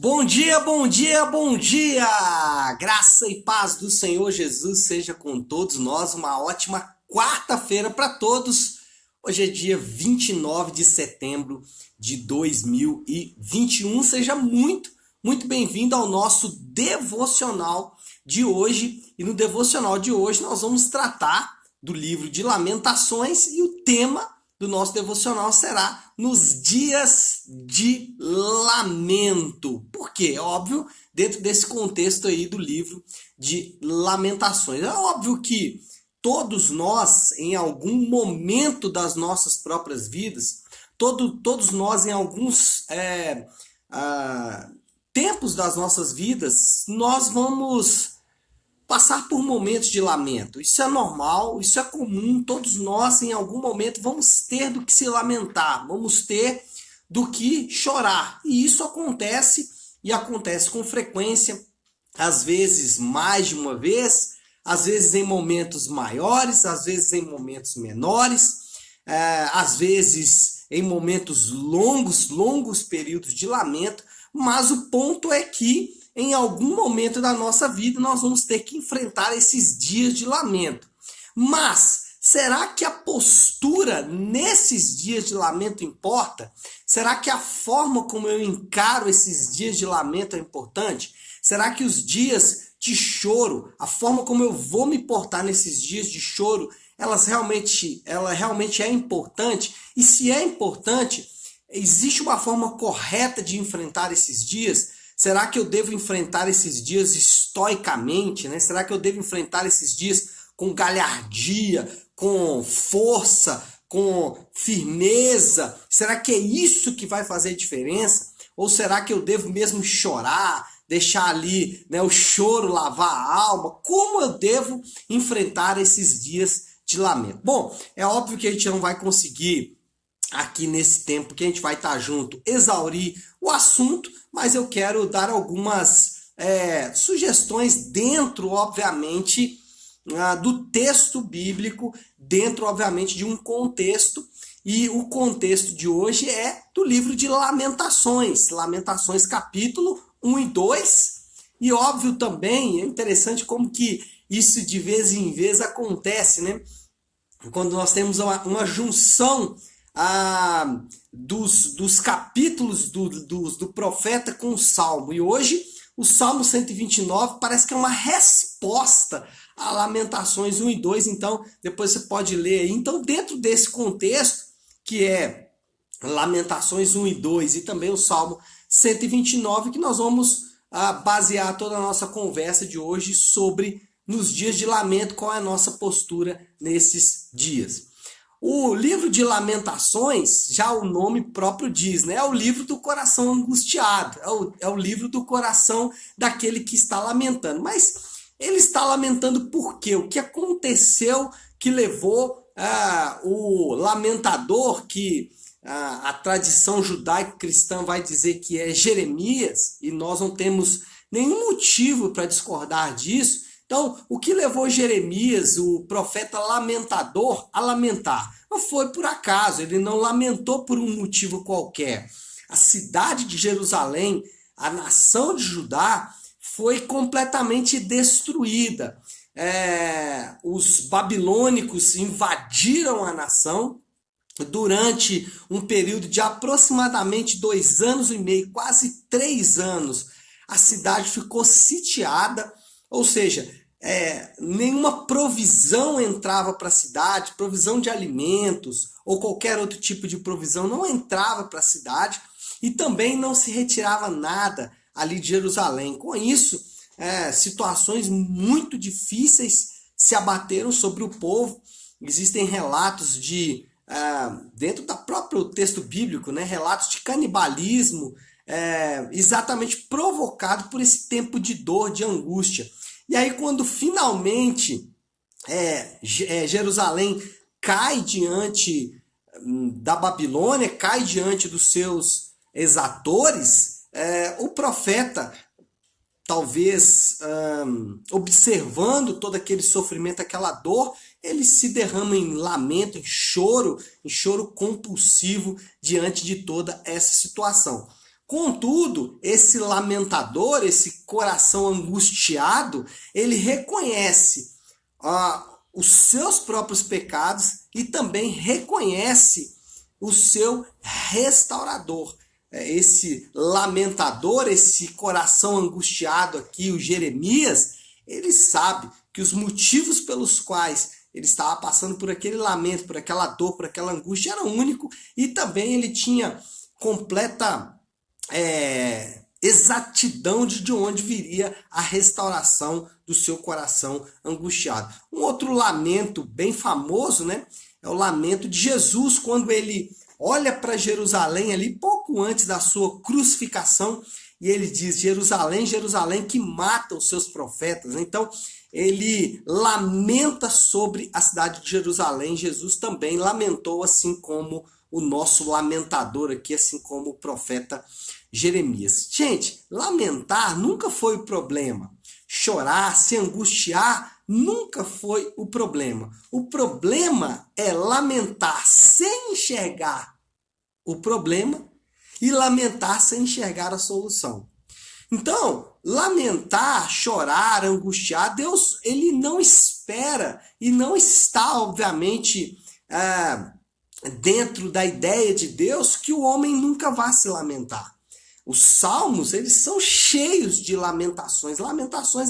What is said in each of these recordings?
Bom dia, bom dia, bom dia! Graça e paz do Senhor Jesus seja com todos nós. Uma ótima quarta-feira para todos. Hoje é dia 29 de setembro de 2021. Seja muito bem-vindo ao nosso devocional de hoje. E no devocional de hoje nós vamos tratar do livro de Lamentações e o tema do nosso devocional será nos dias de lamento. Por quê? É óbvio, dentro desse contexto aí do livro de Lamentações. É óbvio que todos nós, em algum momento das nossas próprias vidas, todos nós, em alguns tempos das nossas vidas, nós vamos passar por momentos de lamento. Isso é normal, isso é comum, todos nós em algum momento vamos ter do que se lamentar, vamos ter do que chorar. E isso acontece e acontece com frequência, às vezes mais de uma vez, às vezes em momentos maiores, às vezes em momentos menores, às vezes em momentos longos períodos de lamento, mas o ponto é que em algum momento da nossa vida nós vamos ter que enfrentar esses dias de lamento. Mas será que a postura nesses dias de lamento importa? Será que a forma como eu encaro esses dias de lamento é importante? Será que os dias de choro, a forma como eu vou me portar nesses dias de choro, ela realmente é importante? E se é importante, existe uma forma correta de enfrentar esses dias? Será que eu devo enfrentar esses dias estoicamente, né? Será que eu devo enfrentar esses dias com galhardia, com força, com firmeza? Será que é isso que vai fazer diferença? Ou será que eu devo mesmo chorar, deixar ali, né, o choro lavar a alma? Como eu devo enfrentar esses dias de lamento? Bom, é óbvio que a gente não vai conseguir aqui nesse tempo que a gente vai estar junto, exaurir o assunto, mas eu quero dar algumas sugestões dentro, obviamente, do texto bíblico, dentro, obviamente, de um contexto, e o contexto de hoje é do livro de Lamentações, Lamentações capítulo 1 e 2, e óbvio também, é interessante como que isso de vez em vez acontece, né? Quando nós temos uma junção dos capítulos do profeta com o Salmo. E hoje o Salmo 129 parece que é uma resposta a Lamentações 1 e 2. Então depois você pode ler aí. Então dentro desse contexto que é Lamentações 1 e 2 e também o Salmo 129, que nós vamos basear toda a nossa conversa de hoje sobre nos dias de lamento, qual é a nossa postura nesses dias. O livro de Lamentações, já o nome próprio diz, né? É o livro do coração angustiado, é o livro do coração daquele que está lamentando. Mas ele está lamentando por quê? O que aconteceu que levou o lamentador, que a tradição judaico-cristã vai dizer que é Jeremias, e nós não temos nenhum motivo para discordar disso. Então, o que levou Jeremias, o profeta lamentador, a lamentar? Não foi por acaso, ele não lamentou por um motivo qualquer. A cidade de Jerusalém, a nação de Judá, foi completamente destruída. Os babilônicos invadiram a nação durante um período de aproximadamente 2 anos e meio, quase 3 anos. A cidade ficou sitiada, ou seja, nenhuma provisão entrava para a cidade, provisão de alimentos ou qualquer outro tipo de provisão não entrava para a cidade e também não se retirava nada ali de Jerusalém. Com isso, situações muito difíceis se abateram sobre o povo. Existem relatos dentro do próprio texto bíblico, né, relatos de canibalismo, exatamente provocado por esse tempo de dor, de angústia. E aí quando finalmente Jerusalém cai diante da Babilônia, cai diante dos seus exatores, o profeta, talvez observando todo aquele sofrimento, aquela dor, ele se derrama em lamento, em choro compulsivo diante de toda essa situação. Contudo, esse lamentador, esse coração angustiado, ele reconhece os seus próprios pecados e também reconhece o seu restaurador. Esse lamentador, esse coração angustiado aqui, o Jeremias, ele sabe que os motivos pelos quais ele estava passando por aquele lamento, por aquela dor, por aquela angústia, era único, e também ele tinha completa exatidão de onde viria a restauração do seu coração angustiado. Um outro lamento bem famoso, né, é o lamento de Jesus, quando ele olha para Jerusalém ali pouco antes da sua crucificação, e ele diz: Jerusalém, Jerusalém, que mata os seus profetas. Então, ele lamenta sobre a cidade de Jerusalém. Jesus também lamentou, assim como o nosso lamentador aqui, assim como o profeta Jeremias. Gente, lamentar nunca foi o problema. Chorar, se angustiar, nunca foi o problema. O problema é lamentar sem enxergar o problema e lamentar sem enxergar a solução. Então, lamentar, chorar, angustiar, Deus, ele não espera e não está, obviamente, dentro da ideia de Deus que o homem nunca vá se lamentar. Os salmos, eles são cheios de lamentações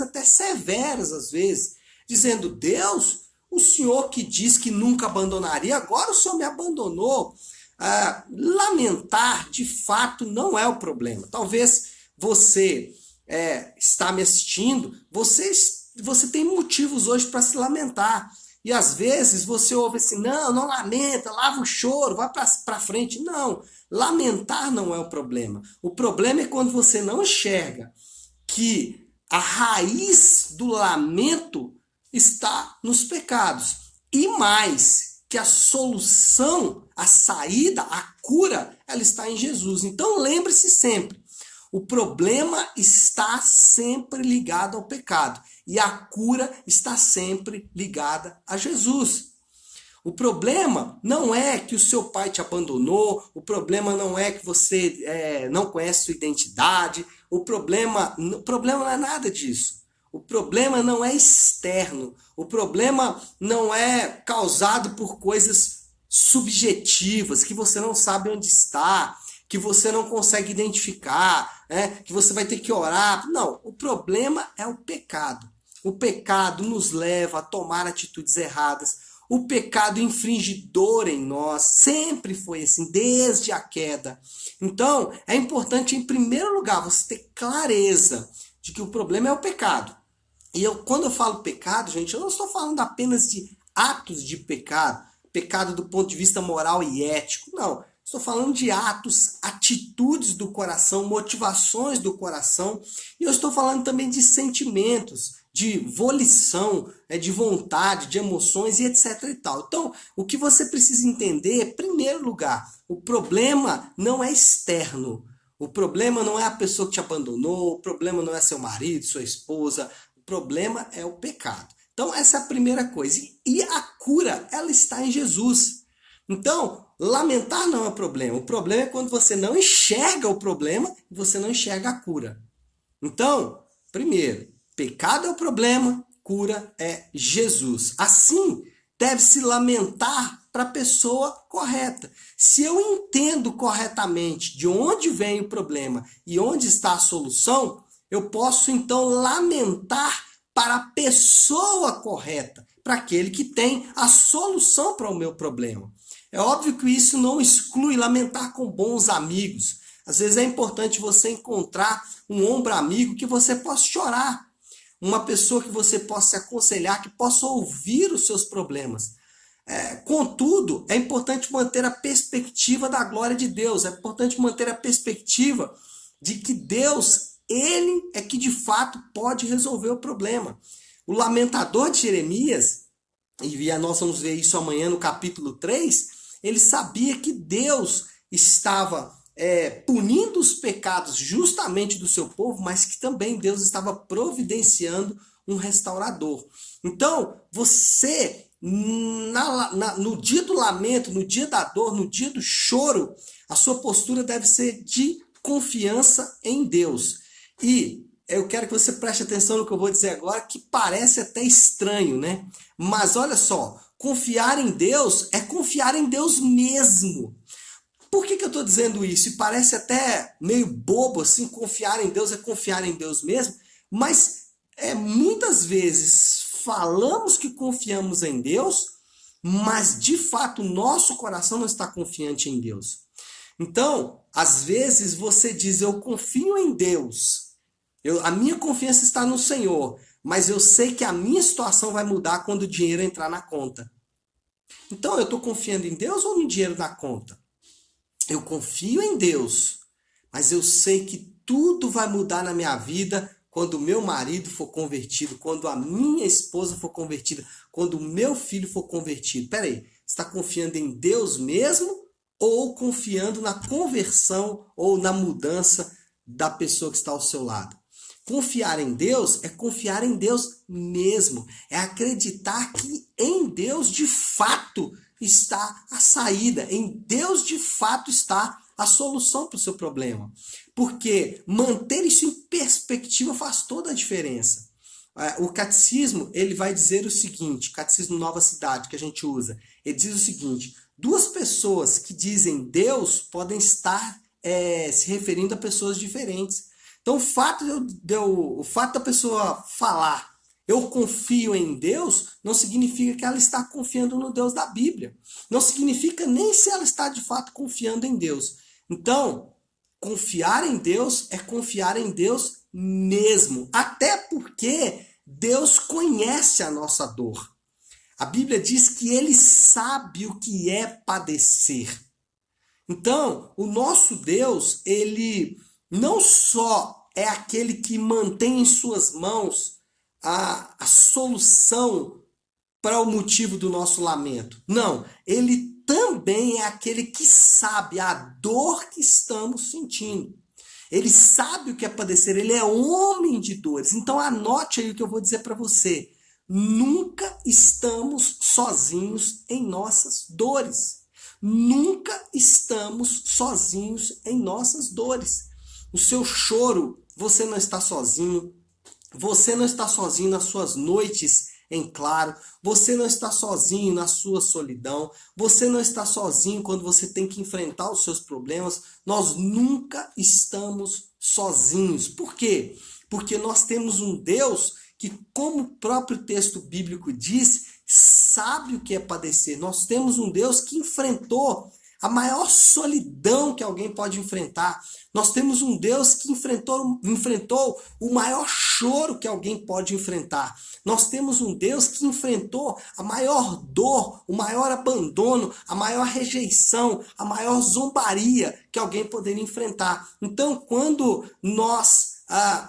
até severas às vezes, dizendo: Deus, o Senhor que diz que nunca abandonaria, agora o Senhor me abandonou. Lamentar, de fato, não é o problema. Talvez você está me assistindo, você tem motivos hoje para se lamentar. E às vezes você ouve assim: não lamenta, lava o choro, vai para frente. Não, lamentar não é o problema. O problema é quando você não enxerga que a raiz do lamento está nos pecados. E mais, que a solução, a saída, a cura, ela está em Jesus. Então lembre-se sempre, o problema está sempre ligado ao pecado e a cura está sempre ligada a Jesus. O problema não é que o seu pai te abandonou, o problema não é que você não conhece sua identidade, o problema não é nada disso. O problema não é externo, o problema não é causado por coisas subjetivas, que você não sabe onde está, que você não consegue identificar, que você vai ter que orar. Não, o problema é o pecado. O pecado nos leva a tomar atitudes erradas. O pecado infringe dor em nós, sempre foi assim, desde a queda. Então, é importante, em primeiro lugar, você ter clareza de que o problema é o pecado. E quando eu falo pecado, gente, eu não estou falando apenas de atos de pecado, pecado do ponto de vista moral e ético, não. Estou falando de atos, atitudes do coração, motivações do coração. E eu estou falando também de sentimentos, de volição, de vontade, de emoções e etc e tal. Então, o que você precisa entender, em primeiro lugar, o problema não é externo. O problema não é a pessoa que te abandonou, o problema não é seu marido, sua esposa, o problema é o pecado. Então, essa é a primeira coisa. E a cura, ela está em Jesus. Então, lamentar não é o problema. O problema é quando você não enxerga o problema e você não enxerga a cura. Então, primeiro, pecado é o problema, cura é Jesus. Assim, deve-se lamentar para a pessoa correta. Se eu entendo corretamente de onde vem o problema e onde está a solução, eu posso então lamentar para a pessoa correta, para aquele que tem a solução para o meu problema. É óbvio que isso não exclui lamentar com bons amigos. Às vezes é importante você encontrar um ombro amigo que você possa chorar. Uma pessoa que você possa se aconselhar, que possa ouvir os seus problemas. Contudo, é importante manter a perspectiva da glória de Deus. É importante manter a perspectiva de que Deus, Ele é que de fato pode resolver o problema. O lamentador de Jeremias, e nós vamos ver isso amanhã no capítulo 3, ele sabia que Deus estava punindo os pecados justamente do seu povo, mas que também Deus estava providenciando um restaurador. Então, você, no dia do lamento, no dia da dor, no dia do choro, a sua postura deve ser de confiança em Deus. E eu quero que você preste atenção no que eu vou dizer agora, que parece até estranho, né? Mas olha só, confiar em Deus é confiar em Deus mesmo. Por que eu estou dizendo isso? E parece até meio bobo assim, confiar em Deus é confiar em Deus mesmo, mas muitas vezes falamos que confiamos em Deus, mas de fato o nosso coração não está confiante em Deus. Então, às vezes você diz, eu confio em Deus, a minha confiança está no Senhor, mas eu sei que a minha situação vai mudar quando o dinheiro entrar na conta. Então, eu estou confiando em Deus ou no dinheiro na conta? Eu confio em Deus, mas eu sei que tudo vai mudar na minha vida quando o meu marido for convertido, quando a minha esposa for convertida, quando o meu filho for convertido. Peraí, você está confiando em Deus mesmo ou confiando na conversão ou na mudança da pessoa que está ao seu lado? Confiar em Deus é confiar em Deus mesmo, é acreditar que em Deus de fato está a saída, em Deus de fato está a solução para o seu problema. Porque manter isso em perspectiva faz toda a diferença. O catecismo, ele vai dizer o seguinte, o catecismo Nova Cidade que a gente usa, ele diz o seguinte, duas pessoas que dizem Deus podem estar se referindo a pessoas diferentes. Então o fato da pessoa falar eu confio em Deus, não significa que ela está confiando no Deus da Bíblia. Não significa nem se ela está de fato confiando em Deus. Então, confiar em Deus é confiar em Deus mesmo. Até porque Deus conhece a nossa dor. A Bíblia diz que Ele sabe o que é padecer. Então, o nosso Deus, Ele não só é aquele que mantém em suas mãos a solução para o motivo do nosso lamento. Não, ele também é aquele que sabe a dor que estamos sentindo. Ele sabe o que é padecer, ele é homem de dores. Então anote aí o que eu vou dizer para você. Nunca estamos sozinhos em nossas dores. Nunca estamos sozinhos em nossas dores. O seu choro, você não está sozinho. Você não está sozinho nas suas noites em claro. Você não está sozinho na sua solidão. Você não está sozinho quando você tem que enfrentar os seus problemas. Nós nunca estamos sozinhos. Por quê? Porque nós temos um Deus que, como o próprio texto bíblico diz, sabe o que é padecer. Nós temos um Deus que enfrentou a maior solidão que alguém pode enfrentar. Nós temos um Deus que enfrentou o maior choro que alguém pode enfrentar. Nós temos um Deus que enfrentou a maior dor, o maior abandono, a maior rejeição, a maior zombaria que alguém poderia enfrentar. Então, quando nós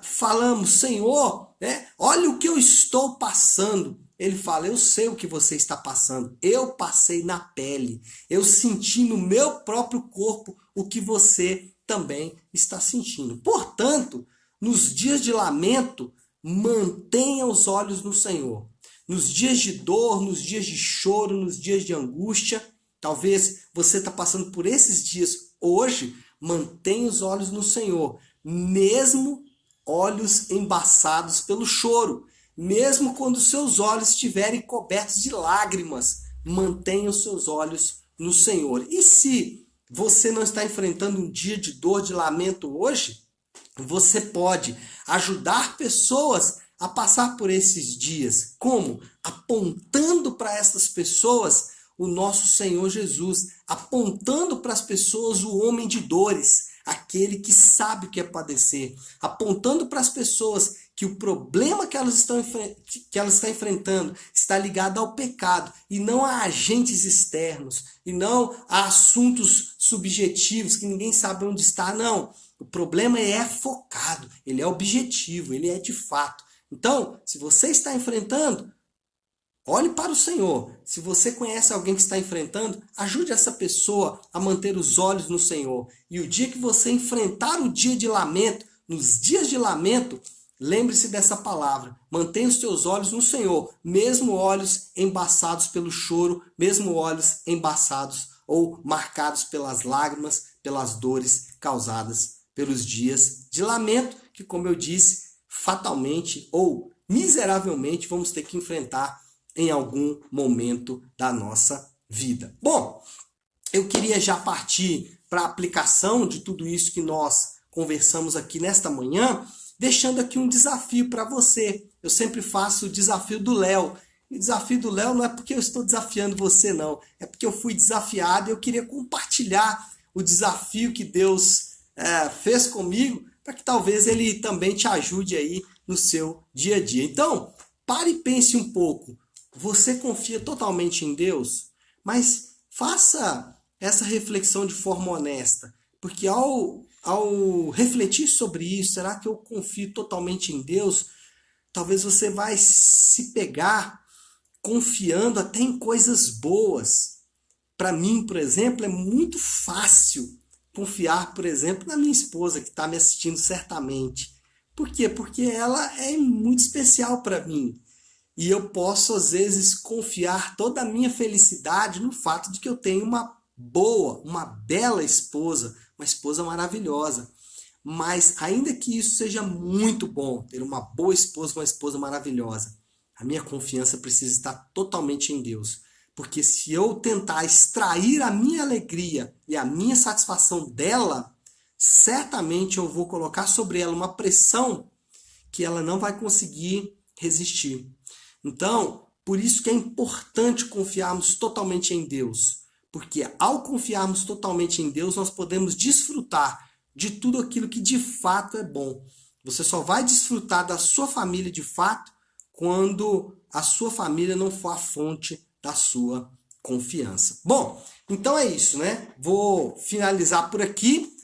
falamos, Senhor, olha o que eu estou passando, ele fala, eu sei o que você está passando, eu passei na pele, eu senti no meu próprio corpo o que você também está sentindo. Portanto, nos dias de lamento, mantenha os olhos no Senhor. Nos dias de dor, nos dias de choro, nos dias de angústia, talvez você está passando por esses dias hoje, mantenha os olhos no Senhor, mesmo olhos embaçados pelo choro. Mesmo quando seus olhos estiverem cobertos de lágrimas, mantenha os seus olhos no Senhor. E se você não está enfrentando um dia de dor, de lamento hoje, você pode ajudar pessoas a passar por esses dias. Como? Apontando para essas pessoas o nosso Senhor Jesus, apontando para as pessoas o homem de dores, aquele que sabe o que é padecer, apontando para as pessoas que o problema que elas estão enfrentando está ligado ao pecado e não a agentes externos, e não a assuntos subjetivos que ninguém sabe onde está, não. O problema é focado, ele é objetivo, ele é de fato. Então, se você está enfrentando, olhe para o Senhor. Se você conhece alguém que está enfrentando, ajude essa pessoa a manter os olhos no Senhor. E o dia que você enfrentar o dia de lamento, nos dias de lamento, lembre-se dessa palavra. Mantenha os teus olhos no Senhor, mesmo olhos embaçados pelo choro, mesmo olhos embaçados ou marcados pelas lágrimas, pelas dores causadas pelos dias de lamento, que, como eu disse, fatalmente ou miseravelmente vamos ter que enfrentar em algum momento da nossa vida. Bom, eu queria já partir para a aplicação de tudo isso que nós conversamos aqui nesta manhã, deixando aqui um desafio para você. Eu sempre faço o desafio do Léo. E o desafio do Léo não é porque eu estou desafiando você, não. É porque eu fui desafiado e eu queria compartilhar o desafio que Deus fez comigo, para que talvez ele também te ajude aí no seu dia a dia. Então, pare e pense um pouco. Você confia totalmente em Deus? Mas faça essa reflexão de forma honesta. Porque ao refletir sobre isso, será que eu confio totalmente em Deus? Talvez você vai se pegar confiando até em coisas boas. Para mim, por exemplo, é muito fácil confiar, por exemplo, na minha esposa, que está me assistindo certamente. Por quê? Porque ela é muito especial para mim. E eu posso, às vezes, confiar toda a minha felicidade no fato de que eu tenho uma boa, uma bela esposa, uma esposa maravilhosa. Mas, ainda que isso seja muito bom, ter uma boa esposa, uma esposa maravilhosa, a minha confiança precisa estar totalmente em Deus. Porque se eu tentar extrair a minha alegria e a minha satisfação dela, certamente eu vou colocar sobre ela uma pressão que ela não vai conseguir resistir. Então, por isso que é importante confiarmos totalmente em Deus. Porque ao confiarmos totalmente em Deus, nós podemos desfrutar de tudo aquilo que de fato é bom. Você só vai desfrutar da sua família de fato quando a sua família não for a fonte da sua confiança. Bom, então é isso, né? Vou finalizar por aqui,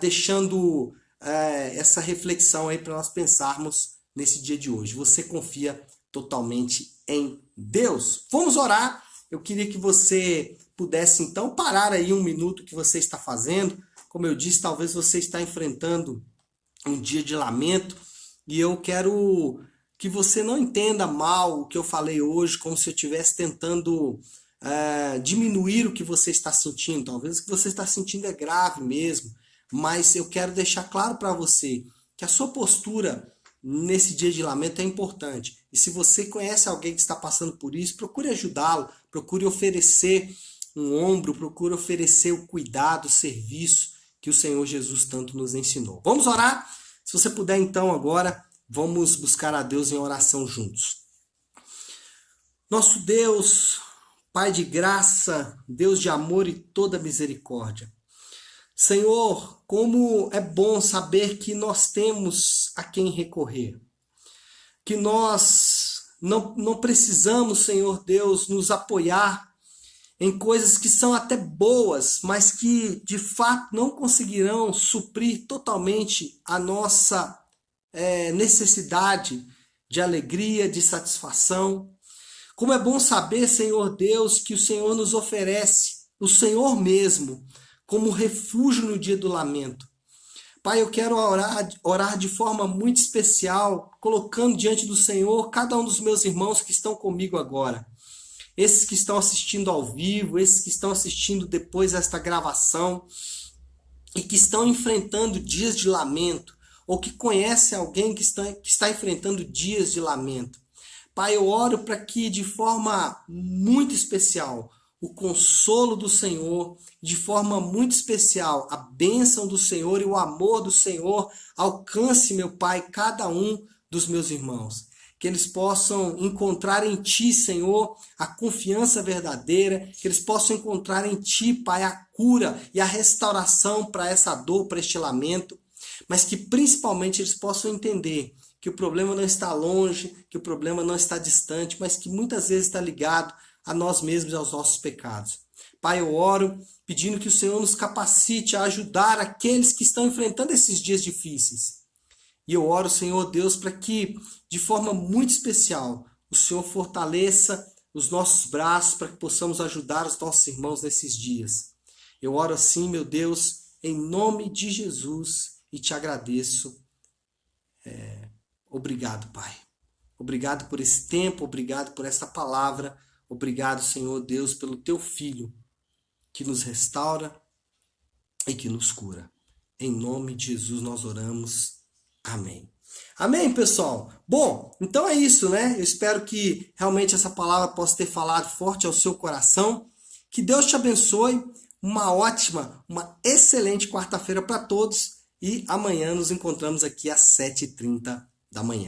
deixando essa reflexão aí para nós pensarmos nesse dia de hoje. Você confia totalmente em Deus? Vamos orar. Eu queria que você pudesse então parar aí um minuto que você está fazendo. Como eu disse, talvez você está enfrentando um dia de lamento e eu quero que você não entenda mal o que eu falei hoje, como se eu estivesse tentando diminuir o que você está sentindo. Talvez o que você está sentindo é grave mesmo, mas eu quero deixar claro para você que a sua postura nesse dia de lamento é importante. E se você conhece alguém que está passando por isso, procure ajudá-lo, procure oferecer um ombro, procure oferecer o cuidado, o serviço que o Senhor Jesus tanto nos ensinou. Vamos orar? Se você puder então agora, vamos buscar a Deus em oração juntos. Nosso Deus, Pai de graça, Deus de amor e toda misericórdia. Senhor, como é bom saber que nós temos a quem recorrer. Que nós não precisamos, Senhor Deus, nos apoiar em coisas que são até boas, mas que de fato não conseguirão suprir totalmente a nossa necessidade de alegria, de satisfação. Como é bom saber, Senhor Deus, que o Senhor nos oferece, o Senhor mesmo, como refúgio no dia do lamento. Pai, eu quero orar de forma muito especial, colocando diante do Senhor cada um dos meus irmãos que estão comigo agora. Esses que estão assistindo ao vivo, esses que estão assistindo depois esta gravação e que estão enfrentando dias de lamento, ou que conhecem alguém que está enfrentando dias de lamento. Pai, eu oro para que de forma muito especial o consolo do Senhor, de forma muito especial a bênção do Senhor e o amor do Senhor alcance, meu Pai, cada um dos meus irmãos. Que eles possam encontrar em Ti, Senhor, a confiança verdadeira, que eles possam encontrar em Ti, Pai, a cura e a restauração para essa dor, para este lamento, mas que principalmente eles possam entender que o problema não está longe, que o problema não está distante, mas que muitas vezes está ligado a nós mesmos e aos nossos pecados. Pai, eu oro pedindo que o Senhor nos capacite a ajudar aqueles que estão enfrentando esses dias difíceis. E eu oro, Senhor Deus, para que, de forma muito especial, o Senhor fortaleça os nossos braços para que possamos ajudar os nossos irmãos nesses dias. Eu oro assim, meu Deus, em nome de Jesus e te agradeço. Obrigado, Pai. Obrigado por esse tempo, obrigado por essa palavra. Obrigado, Senhor Deus, pelo Teu Filho, que nos restaura e que nos cura. Em nome de Jesus nós oramos. Amém. Amém, pessoal? Bom, então é isso, né? Eu espero que realmente essa palavra possa ter falado forte ao seu coração. Que Deus te abençoe. Uma ótima, uma excelente quarta-feira para todos. E amanhã nos encontramos aqui às 7h30 da manhã.